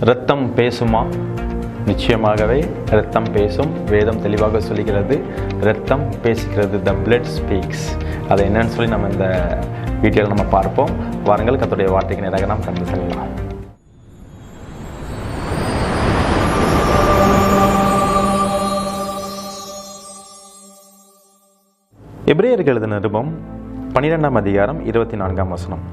இரத்தம் பேசுமா? நிச்சயமாகவே இரத்தம் பேசும். வேதம் தெளிவாக சொல்லுகிறது, இரத்தம் பேசுகிறது. The blood speaks. அது என்னன்னு சொல்லி நம்ம இந்த வீடியோவில் நம்ம பார்ப்போம். வாருங்கள், கர்த்தருடைய வார்த்தைக்கு நேராக நாம் கடந்து செல்லலாம். எபிரேயருக்கு எழுதின நிருபம் 12ஆம் அதிகாரம் 24ஆம் வசனம்.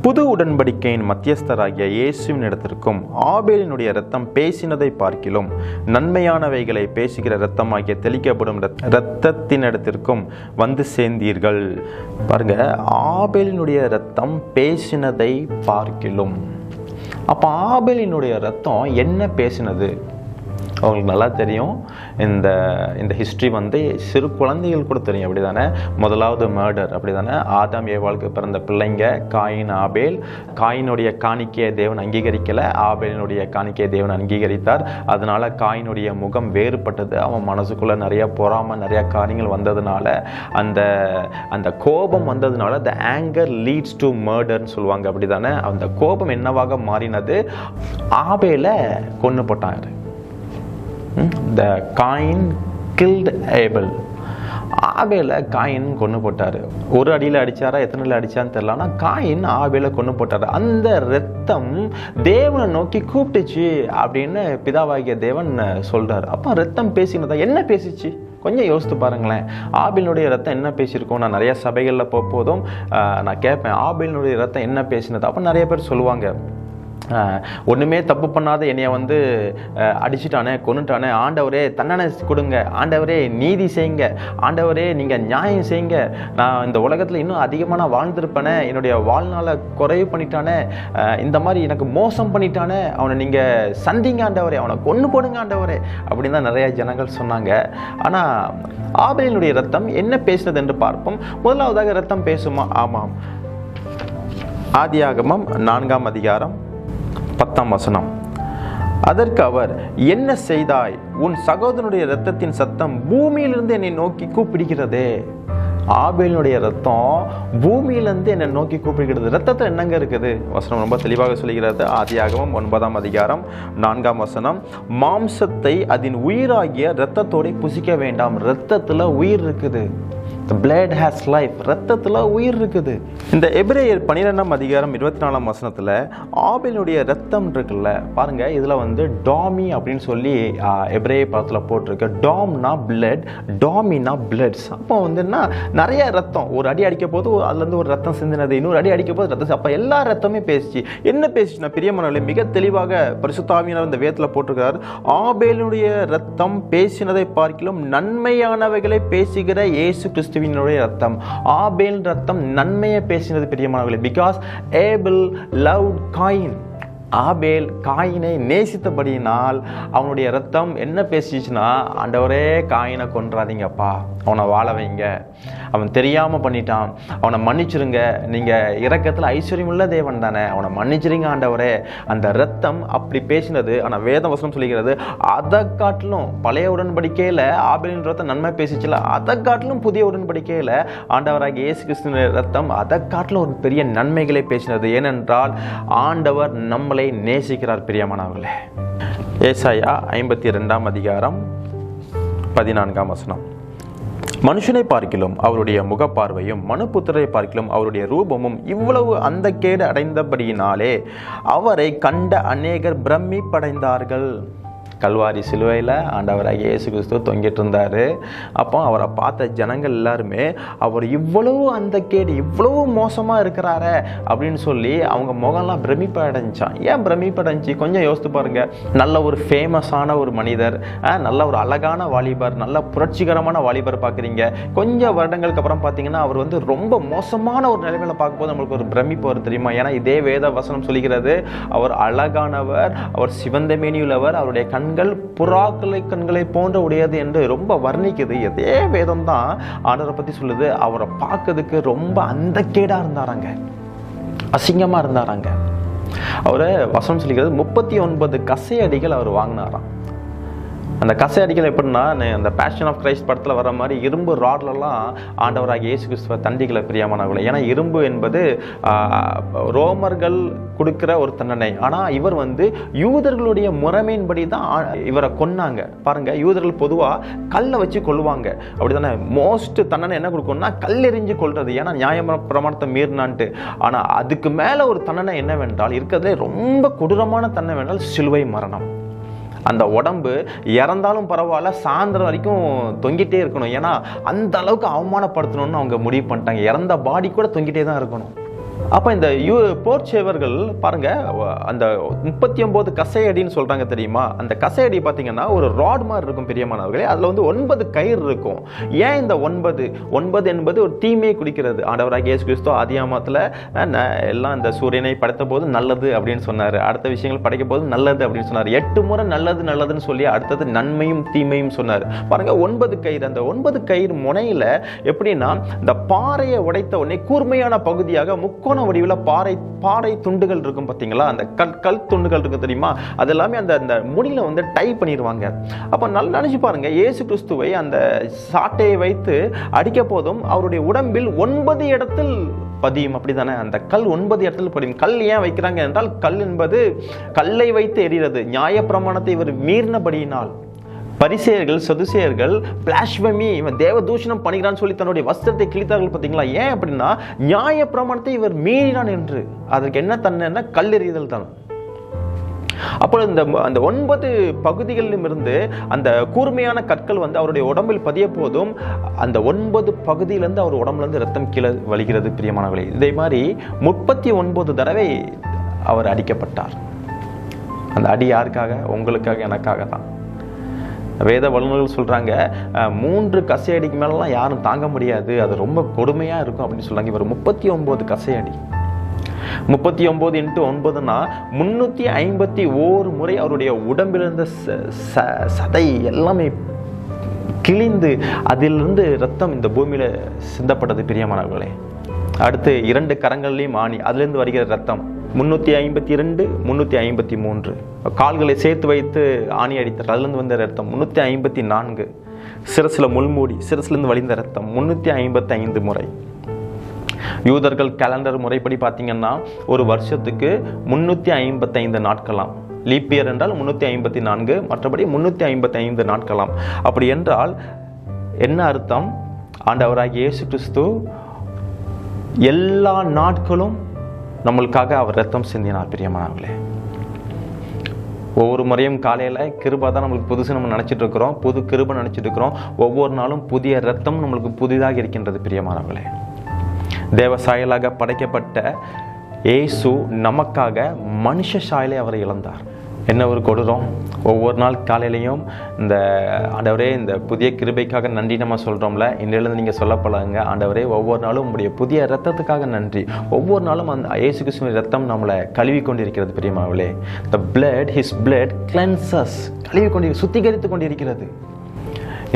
புது உடன்படிக்கையின் மத்தியஸ்தராகிய இயேசுவின் இடத்திற்கும் ஆபேலினுடைய இரத்தம் பேசினதை பார்க்கிலும் நன்மையானவைகளை பேசுகிற இரத்தமாகிய தெளிக்கப்படும் இரத்தத்தின் இடத்திற்கும் வந்து சேர்ந்தீர்கள். பாருங்க, ஆபேலினுடைய இரத்தம் பேசினதை பார்க்கிலும். அப்ப ஆபேலினுடைய இரத்தம் என்ன பேசினது? அவங்களுக்கு நல்லா தெரியும். இந்த ஹிஸ்ட்ரி வந்து சிறு குழந்தைகள் கூட தெரியும், அப்படி தானே? முதலாவது மர்டர், அப்படி தானே? ஆதாம் ஏவாளுக்கு பிறந்த பிள்ளைங்க காயின், ஆபேல். காயினுடைய காணிக்கையை தேவன் அங்கீகரிக்கலை, ஆபேலினுடைய காணிக்கையை தேவன் அங்கீகரித்தார். அதனால காயினுடைய முகம் வேறுபட்டது. அவன் மனசுக்குள்ள நிறைய பொறாமை, நிறைய காரியங்கள் வந்ததுனால, அந்த கோபம் வந்ததுனால the anger leads to murderன்னு சொல்லுவாங்க, அப்படி தானே? அந்த கோபம் என்னவாக மாறினது? ஆபேலை கொன்று போட்டாங்க. The Cain killed Abel. ஆபேலை காயின் கொன்று போட்டாரு. ஒரு அடியில் அடிச்சாரா, எத்தனை அடிச்சான்னு தெரியல, ஆனால் காயின் ஆபேலை கொன்று போட்டாரு. அந்த ரத்தம் தேவனை நோக்கி கூப்பிட்டுச்சு அப்படின்னு பிதாவாகிய தேவன் சொல்றாரு. அப்போ ரத்தம் பேசினதா? என்ன பேசிச்சு? கொஞ்சம் யோசித்து பாருங்களேன். ஆபேலினுடைய ரத்தம் என்ன பேசியிருக்கோம்? நான் நிறைய சபைகளில் போதும் நான் கேட்பேன், ஆபேலினுடைய ரத்தம் என்ன பேசினது? அப்போ நிறைய பேர் சொல்லுவாங்க, ஒன்றுமே தப்பு பண்ணாத என்னைய வந்து அடிச்சுட்டானே, கொன்னுட்டானே, ஆண்டவரே தண்டனை கொடுங்க, ஆண்டவரே நீதி செய்யுங்க, ஆண்டவரே நீங்கள் நியாயம் செய்யுங்க, நான் இந்த உலகத்தில் இன்னும் அதிகமாக நான் வாழ்ந்திருப்பேனே, என்னுடைய வாழ்நாளை குறைவு பண்ணிட்டானே, இந்த மாதிரி எனக்கு மோசம் பண்ணிட்டானே, அவனை நீங்கள் சந்திங்க ஆண்டவரே, அவனை கொன்று போடுங்க ஆண்டவரே, அப்படின்னு தான் நிறைய ஜனங்கள் சொன்னாங்க. ஆனால் ஆபேலினுடைய ரத்தம் என்ன பேசினது என்று பார்ப்போம். முதலாவதாக ரத்தம் பேசுமா? ஆமாம். ஆதியாகமம் 4ஆம் அதிகாரம் 10ஆம் வசனம். அதற்கு அவர், என்ன செய்தாய்? உன் சகோதரனுடைய இரத்தத்தின் சத்தம் பூமியிலிருந்து என்னை நோக்கி கூப்பிடுகிறதே. ஆபேலினுடைய ரத்தம் பூமியிலிருந்து என்னை நோக்கி கூப்பிடுகிறது. ரத்தத்தில் என்னங்க இருக்குது? வசனம் ரொம்ப தெளிவாக சொல்லுகிறது. ஆதியாகமம் 9ஆம் அதிகாரம் 4ஆம் வசனம். மாம்சத்தை அதன் உயிராகிய இரத்தத்தோட புசிக்க வேண்டாம். இரத்தத்துல உயிர் இருக்குது. The blood has life. ரத்தத்துல உயிர் இருக்குது. இந்த எபிரேயர் 12ஆம் அதிகாரம் 24ஆம் வசனத்துல ஆபேலுடைய ரத்தம் இருக்குல்ல, பாருங்க, இதுல வந்து டாமி அப்படின்னு சொல்லி எபிரேய பதத்துல போட்டிருக்கு. டாம்னா பிளட், டாமினா பிளட்ஸ். அப்போ வந்துன்னா நிறைய ரத்தம். ஒரு அடி அடிக்க போது அதுல இருந்து ஒரு ரத்தம் சிந்தினது, இன்னொரு அடி அடிக்க போது ரத்தம். அப்ப எல்லா ரத்தமே பேசிச்சு. என்ன பேசிச்சுன்னா, பிரியமானவர்களே, மிக தெளிவாக பரிசுத்த ஆவியானவர் இந்த வேதத்துல போட்டிருக்கிறார். ஆபேலுடைய ரத்தம் பேசினதை பார்க்கிலும் நன்மையானவைகளை பேசுகிற இயேசு கிறிஸ்து ரத்தம். ஆபேல் ரத்தம் நன்மையை பேசினது, பிரியமானவர்களே. Because Abel loved Cain. Abel காயினை நேசித்தபடியினால் அவனுடைய ரத்தம் என்ன பேசிச்சுன்னா, ஆண்டவரே காயினை கொன்றாதீங்கப்பா, அவனை வாழ வைங்க, அவன் தெரியாம பண்ணிட்டான், அவனை மன்னிச்சிருங்க, நீங்க இரக்கத்துல ஐஸ்வர்யம் உள்ள தேவன் தானே, அவனை மன்னிச்சிருங்க ஆண்டவரே. அந்த ரத்தம் அப்படி பேசினது. ஆனா வேத வசனம் சொல்லுகிறது, அதை காட்டிலும் பழைய உடன்படிக்கையில ஆபேலின் ரத்தம் நன்மை பேசிச்சுல, அதை காட்டிலும் புதிய உடன்படிக்கையில ஆண்டவராகிய இயேசு கிறிஸ்துவின் ரத்தம் அதை காட்டிலும் ஒரு பெரிய நன்மைகளை பேசினது. ஏனென்றால் ஆண்டவர் நம்மளை நேசிக்கிறார், பிரியமானவர்களே. ஏசாயா 52ஆம் அதிகாரம் 14ஆம் வசனம். மனுஷனை பார்க்கிலும் அவருடைய முகப்பார்வையும் மனுபுத்திரை பார்க்கிலும் அவருடைய ரூபமும் இவ்வளவு அந்த கேடு அடைந்தபடியினாலே அவரை கண்ட அநேகர் பிரமிப்படைந்தார்கள். கல்வாரி சிலுவையில் ஆண்டவராக இயேசு கிறிஸ்து தொங்கிட்டு இருந்தார். அப்போ அவரை பார்த்த ஜனங்கள் எல்லாருமே, அவர் இவ்வளவு அந்த கேடு, இவ்வளவு மோசமாக இருக்கிறாரு அப்படின்னு சொல்லி அவங்க முகம்லாம் பிரமிப்படைஞ்சான். ஏன் பிரமிப்படைஞ்சி? கொஞ்சம் யோசித்து பாருங்க. நல்ல ஒரு ஃபேமஸான ஒரு மனிதர், நல்ல ஒரு அழகான வாலிபர், நல்ல புரட்சிகரமான வாலிபர் பார்க்குறீங்க. கொஞ்சம் வருடங்களுக்கு அப்புறம் பார்த்தீங்கன்னா அவர் வந்து ரொம்ப மோசமான ஒரு நிலைமையில பார்க்கும்போது நம்மளுக்கு ஒரு பிரமிப்பு வரும், தெரியுமா? ஏன்னா இதே வேத வசனம் சொல்லுகிறது, அவர் அழகானவர், அவர் சிவந்த மேனியுள்ளவர், அவருடைய கண்கள் புறாக்களை கண்களை போன்ற உடையது என்று ரொம்ப வர்ணிக்குது. இதே வேதம் தான் ஆண்டவரை பத்தி சொல்லுது. அவரை பார்க்கறதுக்கு ரொம்ப அந்த கேடா இருந்தாராங்க, அசிங்கமா இருந்தாராங்க. அவரை வசனம் சொல்லுகிறது 39 கசையடிகள் அவர் வாங்கினாராம். அந்த கசை அடிக்கல எப்படின்னா, அந்த பேஷன் ஆஃப் கிரைஸ்ட் படத்தில் வர மாதிரி இரும்பு ராட்லலாம் ஆண்டவராகிய இயேசு கிறிஸ்துவ தண்டிகளை பிரியமானவர்களே. ஏன்னா இரும்பு என்பது ரோமர்கள் கொடுக்கிற ஒரு தண்டனை. ஆனால் இவர் யூதர்களுடைய முறைமையின்படி தான் இவரை கொன்னாங்க. பாருங்க, யூதர்கள் பொதுவாக கல்லை வச்சு கொள்ளுவாங்க, அப்படித்தானே? மோஸ்ட் தண்டனை என்ன கொடுக்கணும்னா கல்லெறிஞ்சு கொள்றது, ஏன்னா நியாய பிரமாணத்தை மீறினான்ட்டு. ஆனால் அதுக்கு மேலே ஒரு தண்டனை என்னவென்றால், இருக்கிறதுலே ரொம்ப கொடூரமான தண்டனை என்றால் சிலுவை மரணம். அந்த உடம்பு இறந்தாலும் பரவாயில்ல, சாயந்தரம் வரைக்கும் தொங்கிட்டே இருக்கணும். ஏன்னா அந்த அளவுக்கு அவமானப்படுத்தணும்னு அவங்க முடிவு பண்ணிட்டாங்க. இறந்த பாடி கூட தொங்கிட்டே தான் இருக்கணும். அப்போ இந்த போர்ச்சேவர்கள் பாருங்க, அந்த 39 கசையடின்னு சொல்றாங்க தெரியுமா? அந்த கசையடி பார்த்தீங்கன்னா ஒரு ராட் மாதிரி இருக்கும் பிரியமானவர்களே. அதில் 9 கயிறு இருக்கும். ஏன் இந்த 9 என்பது ஒரு தீமையை குடிக்கிறது. ஆண்டவராகிய இயேசு கிறிஸ்து ஆதியாகமத்தில் எல்லாம் இந்த சூரியனை படைத்த போது நல்லது அப்படின்னு சொன்னார், அடுத்த விஷயங்கள் படைக்கும் போது நல்லது அப்படின்னு சொன்னார், 8 முறை நல்லது நல்லதுன்னு சொல்லி அடுத்தது நன்மையும் தீமையும் சொன்னார். பாருங்க, 9 கயிறு. அந்த 9 கயிறு முனையில எப்படின்னா, இந்த பாறையை உடைத்த உடனே கூர்மையான பகுதியாக முக்கோண வடிவில் பாறை துண்டுகள் இருக்கும் பார்த்தீங்களா? அந்த கல் துண்டுகள் இருக்கு தெரியுமா? அது எல்லாமே அந்த முடியில டை பண்ணிடுவாங்க. அப்ப நல்லா நினைச்சு பாருங்க, இயேசு கிறிஸ்துவை அந்த சாட்டையை வைத்து அடிக்க போதும் அவருடைய உடம்பில் 9 இடத்தில் பதியும், அப்படித்தானே? அந்த கல் 9 இடத்தில் பதியும். கல் ஏன் வைக்கிறாங்க என்றால், கல் என்பது கல்லை வைத்து எறிகிறது. நியாய பிரமாணத்தை இவர் மீறினபடியினால் பரிசேயர்கள் சதுசேயர்கள் பிளாஷ்பமி, இவன் தேவ தூஷணம் பண்ணுகிறான்னு சொல்லி தன்னுடைய வஸ்திரத்தை கிழித்தார்கள் பார்த்தீங்களா? ஏன் அப்படின்னா, நியாய பிரமாணத்தை இவர் மீறினான் என்று. அதற்கு என்ன தண்டனை? கல்லெறிதல் தான். அப்போ அந்த 9 பகுதிகளிலும் இருந்து அந்த கூர்மையான கற்கள் அவருடைய உடம்பில் பதிய போதும் அந்த 9 பகுதியிலிருந்து அவர் உடம்புல இருந்து ரத்தம் கீழே வலிகிறது பிரியமானவர்களே. இதே மாதிரி 39 தடவை அவர் அடிக்கப்பட்டார். அந்த அடி யாருக்காக? உங்களுக்காக, எனக்காக தான். வேத வல்லுநர்கள் சொல்றாங்க, 3 கசையடிக்கு மேலாம் யாரும் தாங்க முடியாது, அது ரொம்ப கொடுமையா இருக்கும் அப்படின்னு சொல்றாங்க. இவர் 39 கசையடி. 39 × 9னா 351 முறை அவருடைய உடம்பிலிருந்த சதை எல்லாமே கிழிந்து அதிலிருந்து ரத்தம் இந்த பூமியில சிந்தப்பட்டது பிரியமானவர்களே. அடுத்து 2 கரங்கள்லையும் ஆணி, அதிலிருந்து வருகிற ரத்தம் 352 353. கால்களை சேர்த்து வைத்து ஆணி அடித்தார், அதிலிருந்து வந்த ரத்தம் 354. சிரசில் முள்மூடி, சிரசிலிருந்து வழிந்த ரத்தம் 355 முறை. யூதர்கள் கேலண்டர் முறைப்படி பார்த்தீங்கன்னா ஒரு வருஷத்துக்கு 355 நாட்களாம். லீப் இயர் என்றால் 354, மற்றபடி 355 நாட்களாம். அப்படி என்றால் என்ன அர்த்தம்? ஆண்டவராகிய இயேசு கிறிஸ்து எல்லா நாட்களும் நம்மளுக்காக அவர் ரத்தம் சிந்தினார் பிரியமானவர்களே. ஒவ்வொரு முறையும் காலையில் கிருபை தான் நம்மளுக்கு புதுசு நம்ம நினச்சிட்டு இருக்கிறோம், புது கிருபை நினச்சிட்டு இருக்கிறோம். ஒவ்வொரு நாளும் புதிய ரத்தம் நம்மளுக்கு புதிதாக இருக்கின்றது பிரியமானவர்களே. தேவ சாயலாக படைக்கப்பட்ட இயேசு நமக்காக மனுஷ சாயலை அவரை இழந்தார். என்ன ஒரு கொடூரம்! ஒவ்வொரு நாள் காலையிலையும் இந்த ஆண்டவரே, இந்த புதிய கிருபைக்காக நன்றி நம்ம சொல்கிறோம்ல, இன்றிலிருந்து நீங்கள் சொல்லப்படாங்க, ஆண்டவரே ஒவ்வொரு நாளும் உங்களுடைய புதிய ரத்தத்துக்காக நன்றி. ஒவ்வொரு நாளும் அந்த இயேசு கிறிஸ்துவின் ரத்தம் நம்மளை கழுவி கொண்டிருக்கிறது பிரியமானவர்களே. the blood, his blood cleanses, கழுவி கொண்டு சுத்திகரித்து கொண்டிருக்கிறது.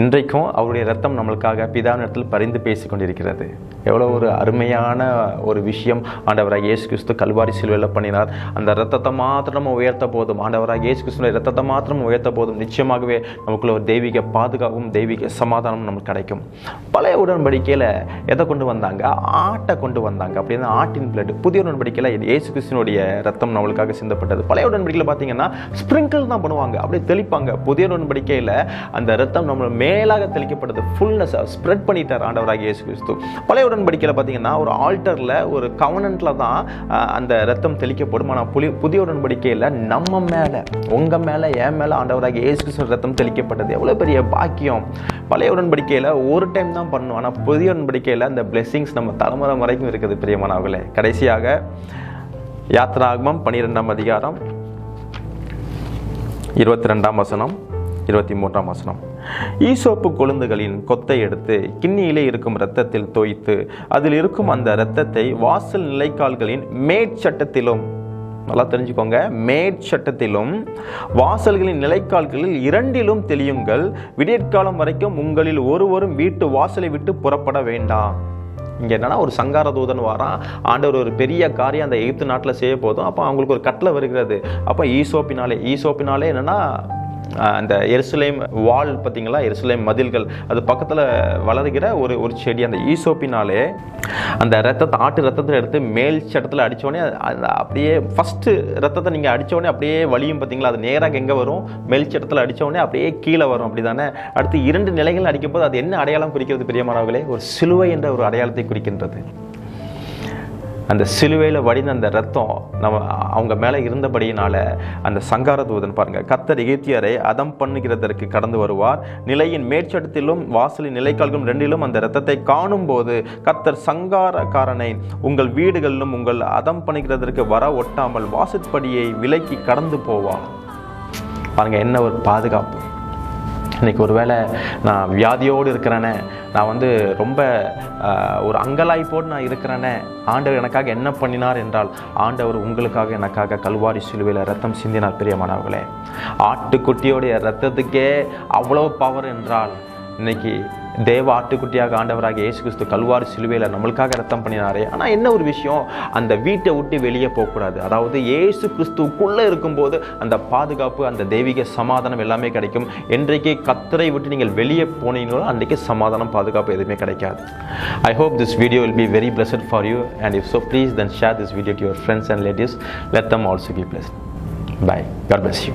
இன்றைக்கும் அவருடைய ரத்தம் நம்மளுக்காக பிதாவினிடத்தில் பரிந்து பேசி கொண்டிருக்கிறது. எவ்வளோ ஒரு அருமையான ஒரு விஷயம் ஆண்டவராக இயேசு கிறிஸ்து கல்வாரி சிலுவையில் பண்ணினார். அந்த ரத்தத்தை மாத்திரம் உயர்த்த போதும், ஆண்டவராக இயேசு கிறிஸ்துவின் ரத்தத்தை மாத்திரம் உயர்த்த போதும், நிச்சயமாகவே நமக்குள்ள ஒரு தெய்வீக பாதுகாப்பும் தெய்வீக சமாதானம் நமக்கு கிடைக்கும். பழைய உடன்படிக்கையில் எதை கொண்டு வந்தாங்க? ஆட்டை கொண்டு வந்தாங்க. அப்படின்னா ஆட்டின் பிளட். புதிய உடன்படிக்கையில் இயேசு கிறிஸ்துவினுடைய ரத்தம் நம்மளுக்காக சிந்தப்பட்டது. பழைய உடன்படிக்கையில் பார்த்தீங்கன்னா ஸ்பிரிங்கிள் தான் பண்ணுவாங்க, அப்படியே தெளிப்பாங்க. புதிய உடன்படிக்கையில் அந்த ரத்தம் நம்ம மேலாக தெளிக்கப்பட்டது, ஃபுல்னஸ் ஸ்ப்ரெட் பண்ணிட்டார் ஆண்டவராகிய இயேசு கிறிஸ்து. பழைய உடன்படிக்கையில் பார்த்தீங்கன்னா ஒரு ஆல்டரில் ஒரு கவனன்ட்ல தான் அந்த ரத்தம் தெளிக்கப்படும். ஆனால் புதிய உடன்படிக்கையில் நம்ம மேலே, உங்கள் மேலே, என் மேலே ஆண்டவராகிய இயேசு கிறிஸ்து ரத்தம் தெளிக்கப்பட்டது. எவ்வளோ பெரிய பாக்கியம்! பழைய உடன்படிக்கையில் ஒரு டைம் தான் பண்ணணும், ஆனால் புதிய உடன்படிக்கையில் அந்த பிளெஸிங்ஸ் நம்ம தலைமுறை வரைக்கும் இருக்குது பிரியமானவர்களே. கடைசியாக யாத்திராகமம் 12ஆம் அதிகாரம் 22ஆம் வசனம் 23ஆம் வசனம். ஈசோப்பு கொழுந்துகளின் கொத்தை எடுத்து கிண்ணியிலே இருக்கும் இரத்தத்தில் தோய்த்து அதில் இருக்கும் அந்த இரத்தத்தை வாசல் நிலைக்கால்களின் மேற்சட்டத்திலும், நல்லா தெரிஞ்சுக்கோங்க, மேற்சட்டத்திலும் வாசல்களின் நிலைக்கால்களில் 2லும் தெளியுங்கள். விடியற்காலம் வரைக்கும் உங்களில் ஒருவரும் வீட்டு வாசலை விட்டு புறப்பட வேண்டாம். இங்கே என்னன்னா ஒரு சங்கார தூதன் வாரான். ஆண்டவர் ஒரு பெரிய காரியம் அந்த எகிப்து நாட்டில் செய்ய போதும். அப்போ அவங்களுக்கு ஒரு கட்டளை வருகிறது. அப்போ ஈசோப்பினாலே என்னன்னா அந்த எருசலேம் வால் பார்த்தீங்களா, எருசலேம் மதில்கள், அது பக்கத்தில் வளர்கிற ஒரு செடி. அந்த ஈசோப்பினாலே அந்த ரத்தத்தை, ஆட்டு ரத்தத்தை எடுத்து மேல் சட்டத்தில் அடித்தோடனே அப்படியே ஃபஸ்ட்டு ரத்தத்தை நீங்கள் அடித்தோடனே அப்படியே வலியும் பார்த்தீங்களா, அது நேராக எங்கே வரும், மேல் சட்டத்தில் அடித்தோடனே அப்படியே கீழே வரும், அப்படி தானே. அடுத்து 2 நிலைகள் அடிக்கும்போது அது என்ன அடையாளம் குறிக்கிறது பிரியமானவர்களே? ஒரு சிலுவை என்ற ஒரு அடையாளத்தை குறிக்கின்றது. அந்த சிலுவையில் வடிந்த அந்த ரத்தம் அவங்க மேலே இருந்தபடியினால அந்த சங்கார தூதன் பாருங்கள், கர்த்தர் எகிப்தியரை அதம் பண்ணுகிறதற்கு கடந்து வருவார், நிலையின் மேற்சட்டத்திலும் வாசலின் நிலைக்கால்களும் 2லும் அந்த இரத்தத்தை காணும் போது கர்த்தர் சங்காரக்காரனை உங்கள் வீடுகளிலும் உங்கள் அதம் பண்ணுகிறதற்கு வர ஒட்டாமல் வாசற்படியை விலக்கி கடந்து போவார். பாருங்க, என்ன ஒரு பாதுகாப்பு. இன்றைக்கி ஒரு வேளை நான் வியாதியோடு இருக்கிறேனே, நான் ரொம்ப ஒரு அங்கலாய்ப்போடு நான் இருக்கிறேனே, ஆண்டவர் எனக்காக என்ன பண்ணினார் என்றால், ஆண்டவர் உங்களுக்காக எனக்காக கல்வாரி சிலுவையில் ரத்தம் சிந்தினார். பிரியமானவர்களே, ஆட்டுக்குட்டியோடைய ரத்தத்துக்கே அவ்வளோ பவர் என்றால், இன்னைக்கு தேவ ஆட்டுக்குட்டியாக ஆண்டவராக இயேசு கிறிஸ்து கல்வாரி சிலுவையில் நம்மளுக்காக ரத்தம் பண்ணினாரே. ஆனால் என்ன ஒரு விஷயம், அந்த வீட்டை விட்டு வெளியே போகக்கூடாது. அதாவது இயேசு கிறிஸ்துக்குள்ளே இருக்கும்போது அந்த பாதுகாப்பு, அந்த தெய்வீக சமாதானம் எல்லாமே கிடைக்கும். என்றைக்கு கர்த்தரை விட்டு நீங்கள் வெளியே போனீங்களோ அன்றைக்கி சமாதானம், பாதுகாப்பு எதுவுமே கிடைக்காது. I hope this video will be very blessed for you, and if so, please then share this video to your friends and relatives. Let them also be blessed. Bye. God bless you.